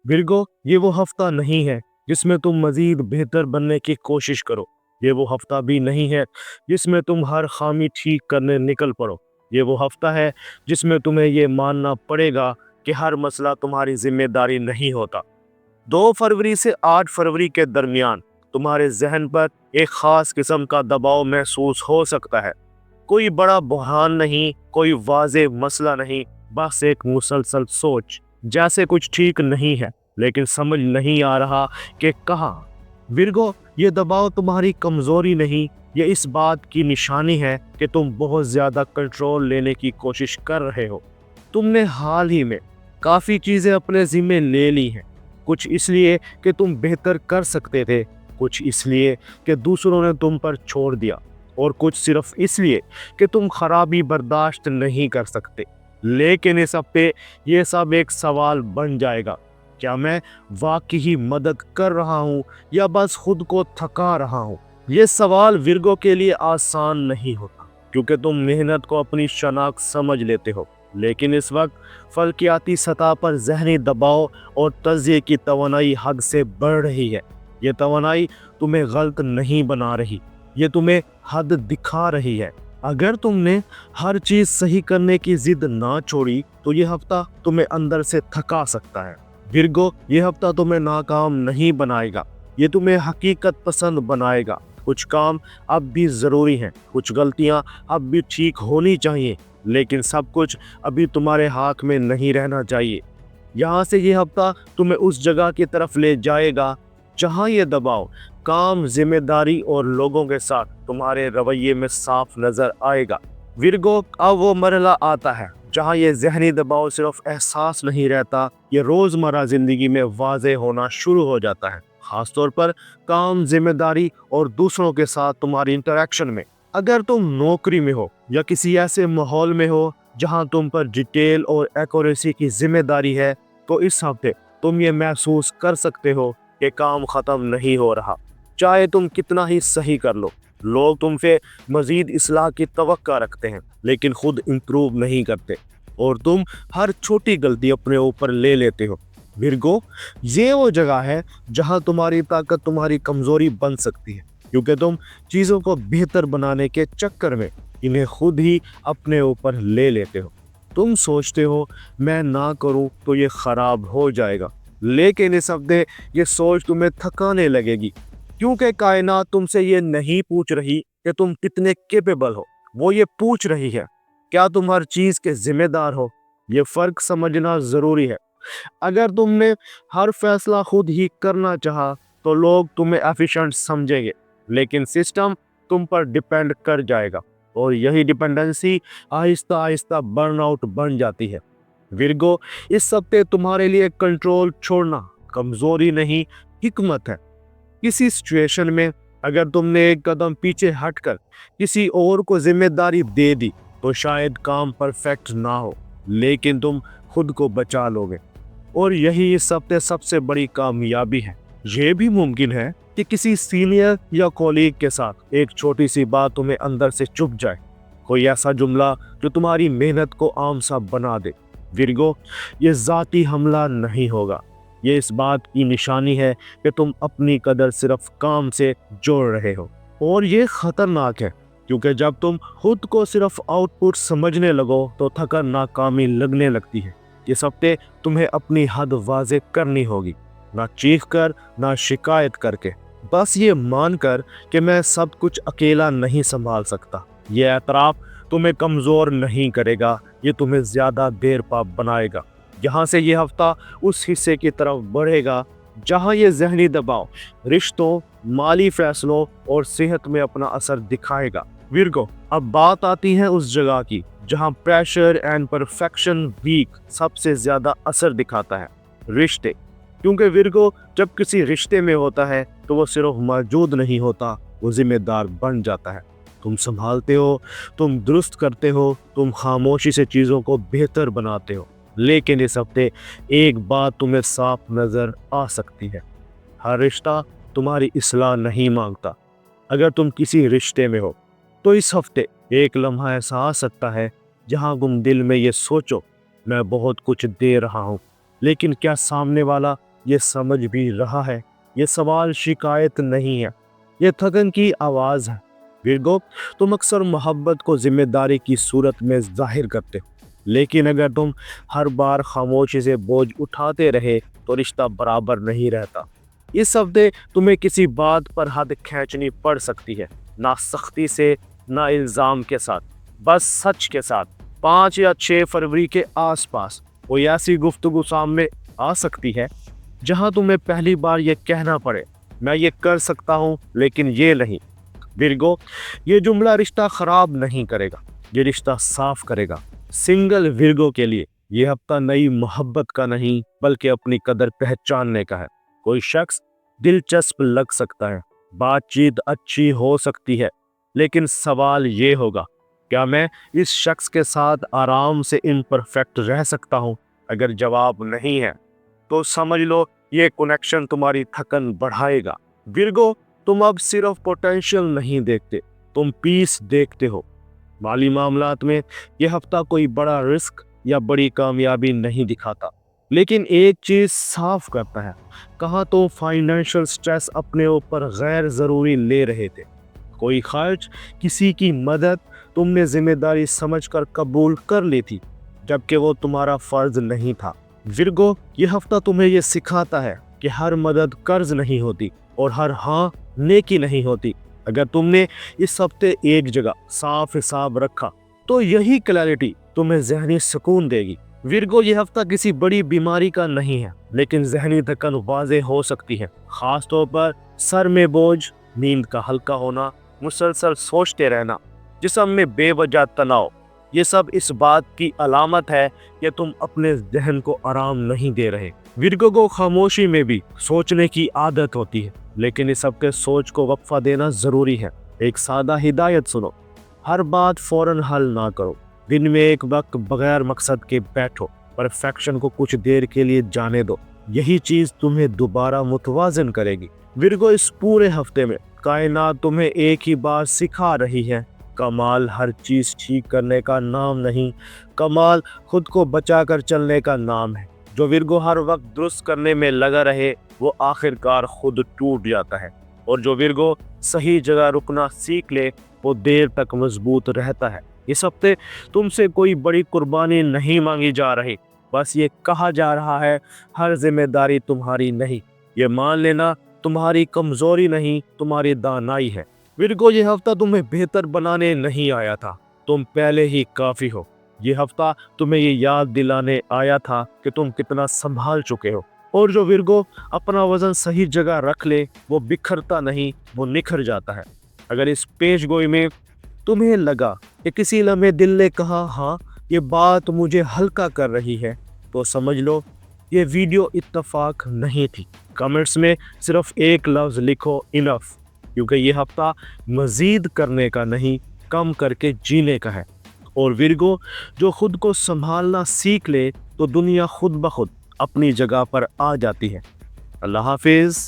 Virgo, ये वो हफ्ता नहीं है जिसमें तुम मजीद बेहतर बनने की कोशिश करो। ये वो हफ्ता भी नहीं है जिसमें तुम हर खामी ठीक करने निकल पड़ो। ये वो हफ्ता है जिसमें तुम्हें ये मानना पड़ेगा कि हर मसला तुम्हारी जिम्मेदारी नहीं होता। 2 फरवरी से 8 फरवरी के दरमियान तुम्हारे जहन पर एक खास किस्म का दबाव महसूस हो सकता है। कोई बड़ा बुहान नहीं, कोई वाज़ेह मसला नहीं, बस एक मुसलसल सोच जैसे कुछ ठीक नहीं है लेकिन समझ नहीं आ रहा कि कहाँ। विरगो, ये दबाव तुम्हारी कमज़ोरी नहीं, ये इस बात की निशानी है कि तुम बहुत ज़्यादा कंट्रोल लेने की कोशिश कर रहे हो। तुमने हाल ही में काफ़ी चीज़ें अपने ज़िम्मे ले ली हैं, कुछ इसलिए कि तुम बेहतर कर सकते थे, कुछ इसलिए कि दूसरों ने तुम पर छोड़ दिया, और कुछ सिर्फ इसलिए कि तुम खराबी बर्दाश्त नहीं कर सकते। लेकिन इस हफ्ते ये सब एक सवाल बन जाएगा, क्या मैं वाकई ही मदद कर रहा हूँ या बस खुद को थका रहा हूँ। ये सवाल विरगो के लिए आसान नहीं होता क्योंकि तुम मेहनत को अपनी शनाख्त समझ लेते हो, लेकिन इस वक्त फल्कियाती सतह पर जहनी दबाव और तज़िये की तवानाई हद से बढ़ रही है। ये तवानाई तुम्हें गलत नहीं बना रही, ये तुम्हें हद दिखा रही है। अगर तुमने हर चीज़ सही करने की जिद ना छोड़ी तो ये हफ्ता तुम्हें अंदर से थका सकता है। विरगो, ये हफ्ता तुम्हें नाकाम नहीं बनाएगा, ये तुम्हें हकीकत पसंद बनाएगा। कुछ काम अब भी ज़रूरी हैं, कुछ गलतियां अब भी ठीक होनी चाहिए, लेकिन सब कुछ अभी तुम्हारे हाथ में नहीं रहना चाहिए। यहाँ से ये हफ्ता तुम्हें उस जगह की तरफ ले जाएगा जहाँ ये दबाव काम, जिम्मेदारी और लोगों के साथ तुम्हारे रवैये में साफ नजर आएगा। विरगो, अब वो मरहला आता है जहाँ ये जहनी दबाव सिर्फ एहसास नहीं रहता, ये रोज़मर्रा ज़िंदगी में वाज़ेह होना शुरू हो जाता है, ख़ासतौर पर काम, जिम्मेदारी और दूसरों के साथ तुम्हारी इंटरेक्शन में। अगर तुम नौकरी में हो या किसी ऐसे माहौल में हो जहाँ तुम पर डिटेल और एक्यूरेसी की जिम्मेदारी है, तो इस हफ्ते तुम ये महसूस कर सकते हो कि काम ख़त्म नहीं हो रहा। चाहे तुम कितना ही सही कर लो, लोग तुमसे मज़ीद इस्लाह की तवक्का रखते हैं लेकिन खुद इम्प्रूव नहीं करते, और तुम हर छोटी गलती अपने ऊपर ले लेते हो। विरगो, ये वो जगह है जहाँ तुम्हारी ताकत तुम्हारी कमज़ोरी बन सकती है, क्योंकि तुम चीज़ों को बेहतर बनाने के चक्कर में इन्हें खुद ही अपने ऊपर ले लेते हो। तुम सोचते हो मैं ना करूं तो ये ख़राब हो जाएगा, लेकिन इस हफ्ते ये सोच तुम्हें थकाने लगेगी, क्योंकि कायनात तुमसे ये नहीं पूछ रही कि तुम कितने कैपेबल हो, वो ये पूछ रही है क्या तुम हर चीज़ के जिम्मेदार हो। ये फ़र्क समझना ज़रूरी है। अगर तुमने हर फैसला खुद ही करना चाहा तो लोग तुम्हें एफिशिएंट समझेंगे, लेकिन सिस्टम तुम पर डिपेंड कर जाएगा, और यही डिपेंडेंसी आहिस्ता आहिस्ता बर्नआउट बन जाती है। विरगो, इस हफ्ते तुम्हारे लिए कंट्रोल छोड़ना कमज़ोरी नहीं, हिकमत है। किसी सिचुएशन में अगर तुमने एक कदम पीछे हटकर किसी और को जिम्मेदारी दे दी तो शायद काम परफेक्ट ना हो, लेकिन तुम खुद को बचा लोगे, और यही इस हफ्ते सबसे बड़ी कामयाबी है। ये भी मुमकिन है कि किसी सीनियर या कॉलीग के साथ एक छोटी सी बात तुम्हें अंदर से चुभ जाए, कोई ऐसा जुमला जो तुम्हारी मेहनत को आम सा बना दे। विरगो, ये ज़ाती हमला नहीं होगा, ये इस बात की निशानी है कि तुम अपनी कदर सिर्फ काम से जोड़ रहे हो, और ये ख़तरनाक है क्योंकि जब तुम खुद को सिर्फ आउटपुट समझने लगो तो थकन नाकामी लगने लगती है। इस हफ्ते तुम्हें अपनी हद वाज़ेह करनी होगी, ना चीख कर, ना शिकायत करके, बस ये मान कर कि मैं सब कुछ अकेला नहीं संभाल सकता। ये एतराफ़ तुम्हें कमज़ोर नहीं करेगा, ये तुम्हें ज़्यादा देर पा बनाएगा। यहाँ से ये हफ्ता उस हिस्से की तरफ बढ़ेगा जहाँ ये जहनी दबाव रिश्तों, माली फैसलों और सेहत में अपना असर दिखाएगा। विरगो, अब बात आती है उस जगह की जहाँ प्रेशर एंड परफेक्शन वीक सबसे ज़्यादा असर दिखाता है, रिश्ते। क्योंकि विरगो, जब किसी रिश्ते में होता है तो वो सिर्फ मौजूद नहीं होता, वो जिम्मेदार बन जाता है। तुम संभालते हो, तुम दुरुस्त करते हो, तुम खामोशी से चीज़ों को बेहतर बनाते हो, लेकिन इस हफ्ते एक बात तुम्हें साफ नज़र आ सकती है, हर रिश्ता तुम्हारी इस्लाह नहीं मांगता। अगर तुम किसी रिश्ते में हो तो इस हफ्ते एक लम्हा ऐसा आ सकता है जहां तुम दिल में ये सोचो मैं बहुत कुछ दे रहा हूं, लेकिन क्या सामने वाला یہ سمجھ بھی رہا ہے۔ یہ سوال شکایت نہیں ہے، یہ تھکن کی آواز ہے۔ ورگو، تم اکثر محبت کو ذمہ داری کی صورت میں ظاہر کرتے ہو، لیکن اگر تم ہر بار خاموشی سے بوجھ اٹھاتے رہے تو رشتہ برابر نہیں رہتا۔ اس ہفتے تمہیں کسی بات پر حد کھینچنی پڑ سکتی ہے، نہ سختی سے، نہ الزام کے ساتھ، بس سچ کے ساتھ۔ 5 یا 6 فروری کے آس پاس کوئی ایسی گفتگو سامنے آ سکتی ہے جہاں تمہیں پہلی بار یہ کہنا پڑے، میں یہ کر سکتا ہوں لیکن یہ نہیں۔ ورگو، یہ جملہ رشتہ خراب نہیں کرے گا، یہ رشتہ صاف کرے گا۔ سنگل ورگو کے لیے یہ ہفتہ نئی محبت کا نہیں بلکہ اپنی قدر پہچاننے کا ہے۔ کوئی شخص دلچسپ لگ سکتا ہے، بات چیت اچھی ہو سکتی ہے، لیکن سوال یہ ہوگا، کیا میں اس شخص کے ساتھ آرام سے امپرفیکٹ رہ سکتا ہوں؟ اگر جواب نہیں ہے تو سمجھ لو یہ کنیکشن تمہاری تھکن بڑھائے گا۔ ورگو، تم اب صرف پوٹینشیل نہیں دیکھتے، تم پیس دیکھتے ہو۔ مالی معاملات میں یہ ہفتہ کوئی بڑا رسک یا بڑی کامیابی نہیں دکھاتا، لیکن ایک چیز صاف کرتا ہے، کہاں تو فائنینشل سٹریس اپنے اوپر غیر ضروری لے رہے تھے۔ کوئی خرچ، کسی کی مدد تم نے ذمہ داری سمجھ کر قبول کر لی تھی، جبکہ وہ تمہارا فرض نہیں تھا۔ ورگو، یہ ہفتہ تمہیں یہ سکھاتا ہے کہ ہر مدد قرض نہیں ہوتی اور ہر ہاں نیکی نہیں ہوتی۔ اگر تم نے اس ہفتے ایک جگہ صاف حساب رکھا تو یہی کلیئرٹی تمہیں ذہنی سکون دے گی۔ ورگو، یہ ہفتہ کسی بڑی بیماری کا نہیں ہے، لیکن ذہنی تھکن واضح ہو سکتی ہے، خاص طور پر سر میں بوجھ، نیند کا ہلکا ہونا، مسلسل سوچتے رہنا، جسم میں بے وجہ تناؤ۔ یہ سب اس بات کی علامت ہے کہ تم اپنے ذہن کو آرام نہیں دے رہے۔ ورگو کو خاموشی میں بھی سوچنے کی عادت ہوتی ہے، لیکن اس ہفتے سوچ کو وقفہ دینا ضروری ہے۔ ایک سادہ ہدایت سنو، ہر بات فوراً حل نہ کرو۔ دن میں ایک وقت بغیر مقصد کے بیٹھو، پرفیکشن کو کچھ دیر کے لیے جانے دو، یہی چیز تمہیں دوبارہ متوازن کرے گی۔ ورگو، اس پورے ہفتے میں کائنات تمہیں ایک ہی بات سکھا رہی ہے، کمال ہر چیز ٹھیک کرنے کا نام نہیں، کمال خود کو بچا کر چلنے کا نام ہے۔ جو ورگو ہر وقت درست کرنے میں لگا رہے وہ آخر کار خود ٹوٹ جاتا ہے، اور جو ورگو صحیح جگہ رکنا سیکھ لے وہ دیر تک مضبوط رہتا ہے۔ اس ہفتے تم سے کوئی بڑی قربانی نہیں مانگی جا رہی، بس یہ کہا جا رہا ہے ہر ذمہ داری تمہاری نہیں۔ یہ مان لینا تمہاری کمزوری نہیں، تمہاری دانائی ہے۔ ورگو، یہ ہفتہ تمہیں بہتر بنانے نہیں آیا تھا، تم پہلے ہی کافی ہو۔ یہ ہفتہ تمہیں یہ یاد دلانے آیا تھا کہ تم کتنا سنبھال چکے ہو، اور جو ورگو اپنا وزن صحیح جگہ رکھ لے وہ بکھرتا نہیں، وہ نکھر جاتا ہے۔ اگر اس پیش گوئی میں تمہیں لگا کہ کسی لمحے دل نے کہا ہاں یہ بات مجھے ہلکا کر رہی ہے، تو سمجھ لو یہ ویڈیو اتفاق نہیں تھی۔ کمنٹس میں صرف ایک لفظ لکھو، انف، کیونکہ یہ ہفتہ مزید کرنے کا نہیں، کم کر کے جینے کا ہے۔ اور ورگو، جو خود کو سنبھالنا سیکھ لے تو دنیا خود بخود اپنی جگہ پر آ جاتی ہے۔ اللہ حافظ۔